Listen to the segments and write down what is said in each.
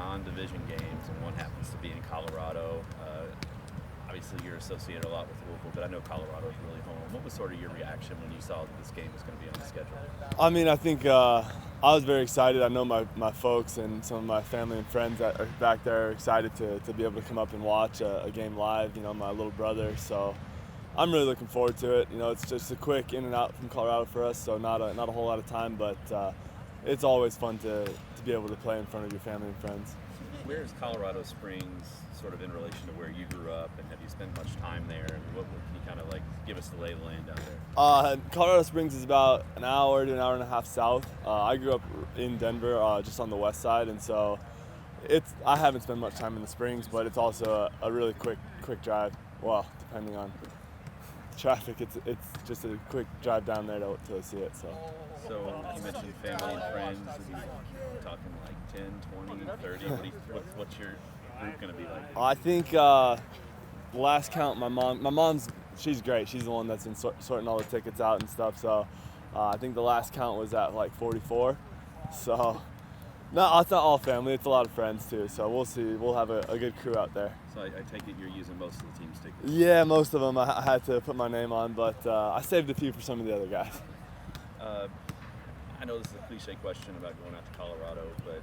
non-division games, and one happens to be in Colorado. Obviously, you're associated a lot with Louisville, but I know Colorado is really home. What was sort of your reaction when you saw that this game was going to be on the schedule? I mean, I think I was very excited. I know my folks and some of my family and friends that are back there are excited to be able to come up and watch a game live, my little brother. So I'm really looking forward to it. It's just a quick in and out from Colorado for us, so not a whole lot of time, but it's always fun to be able to play in front of your family and friends. Where is Colorado Springs sort of in relation to where you grew up, and have you spent much time there? And what can you kind of give us the lay of the land down there? Colorado Springs is about an hour to an hour and a half south. I grew up in Denver, just on the west side, and so I haven't spent much time in the Springs, but it's also a really quick drive. Well, depending on traffic, it's just a quick drive down there to see it. So you mentioned family and friends. Are you talking like 10, 20, 30? What's your group going to be like? I think last count, my mom's she's great. She's the one that's been sorting all the tickets out and stuff. So I think the last count was at like 44. So no, it's not all family. It's a lot of friends too. So we'll see. We'll have a good crew out there. So I take it you're using most of the team's tickets? Yeah, most of them I had to put my name on, but I saved a few for some of the other guys. I know this is a cliche question about going out to Colorado, but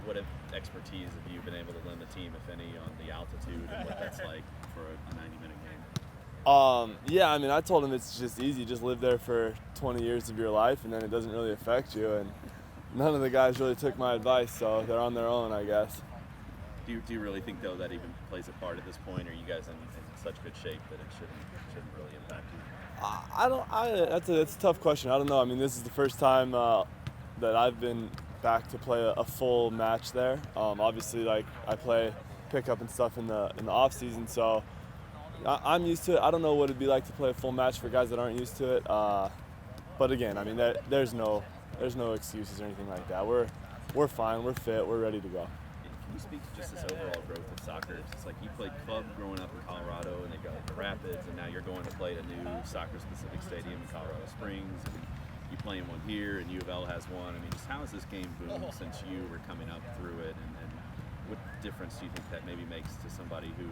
what expertise have you been able to lend the team, if any, on the altitude and what that's like for a 90-minute game? Yeah, I mean, I told him it's just easy. Just live there for 20 years of your life, and then it doesn't really affect you. And none of the guys really took my advice, so they're on their own, I guess. Do you really think, though, that even plays a part at this point? Or are you guys in such good shape that it shouldn't really impact you? That's a tough question. I don't know. I mean, this is the first time that I've been back to play a full match there. Obviously, I play pickup and stuff in the off season, so I'm used to it. I don't know what it'd be like to play a full match for guys that aren't used to it. But again, I mean, there's no excuses or anything like that. We're fine. We're fit. We're ready to go. Can you speak to just this overall growth of soccer? It's just like you played club growing up in Colorado, and they got the Rapids, and now you're going to play at a new soccer-specific stadium in Colorado Springs, and you playing one here, and U of L has one. I mean, just how has this game boomed since you were coming up through it, and what difference do you think that maybe makes to somebody who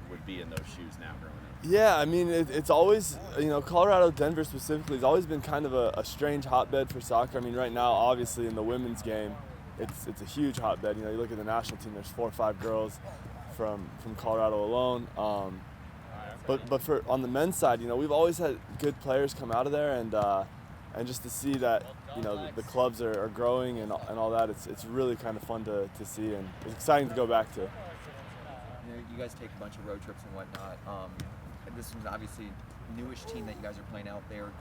would be in those shoes now growing up? Yeah, I mean, it's always, Colorado, Denver specifically, has always been kind of a strange hotbed for soccer. I mean, right now, obviously, in the women's game, it's a huge hotbed. You look at the national team, there's 4 or 5 girls from Colorado alone. But for on the men's side, we've always had good players come out of there, and just to see that, the clubs are growing and all that, it's really kind of fun to see, and it's exciting to go back to. You guys take a bunch of road trips and whatnot. This is obviously a newish team that you guys are playing out there.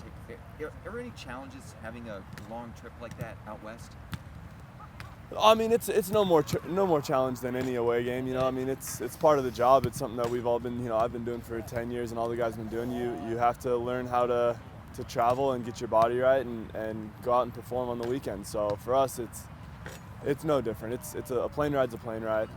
Are there any challenges having a long trip like that out west? I mean, it's no more challenge than any away game. I mean, it's part of the job. It's something that we've all been, I've been doing for 10 years, and all the guys have been doing. You have to learn how to travel and get your body right, and go out and perform on the weekend. So for us, it's no different. A plane ride's a plane ride.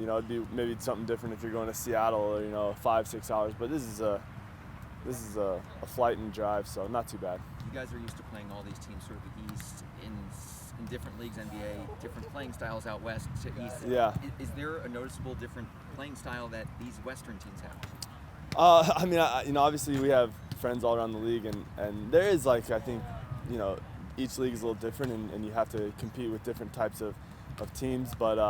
It'd be maybe something different if you're going to Seattle or 5-6 hours. But this is a flight and drive, so not too bad. You guys are used to playing all these teams sort of the East in different leagues, NBA, different playing styles out west to east. Yeah. Is there a noticeable different playing style that these Western teams have? I mean, obviously we have friends all around the league, and there is I think, each league is a little different, and you have to compete with different types of teams. But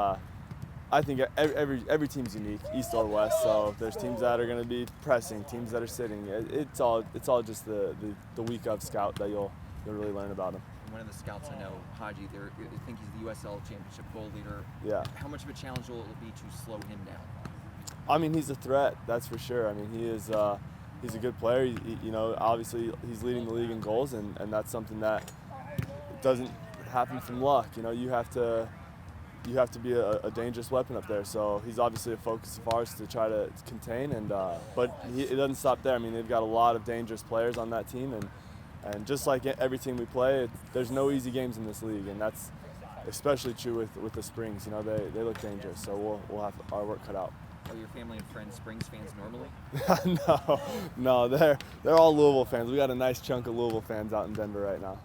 I think every team's unique, east or west. So there's teams that are going to be pressing, teams that are sitting. It's all just the week of scout that you'll really learn about them. One of the scouts I know, Haji, I think he's the USL Championship goal leader. Yeah. How much of a challenge will it be to slow him down? I mean, he's a threat, that's for sure. I mean, he's a good player. Obviously he's leading the league in goals, and that's something that doesn't happen from luck. You have to be a dangerous weapon up there. So he's obviously a focus of ours to try to contain, but it doesn't stop there. I mean, they've got a lot of dangerous players on that team, and just like every team we play, there's no easy games in this league, and that's especially true with the Springs. They look dangerous, so we'll have our work cut out. Are your family and friends Springs fans normally? No, they're all Louisville fans. We got a nice chunk of Louisville fans out in Denver right now.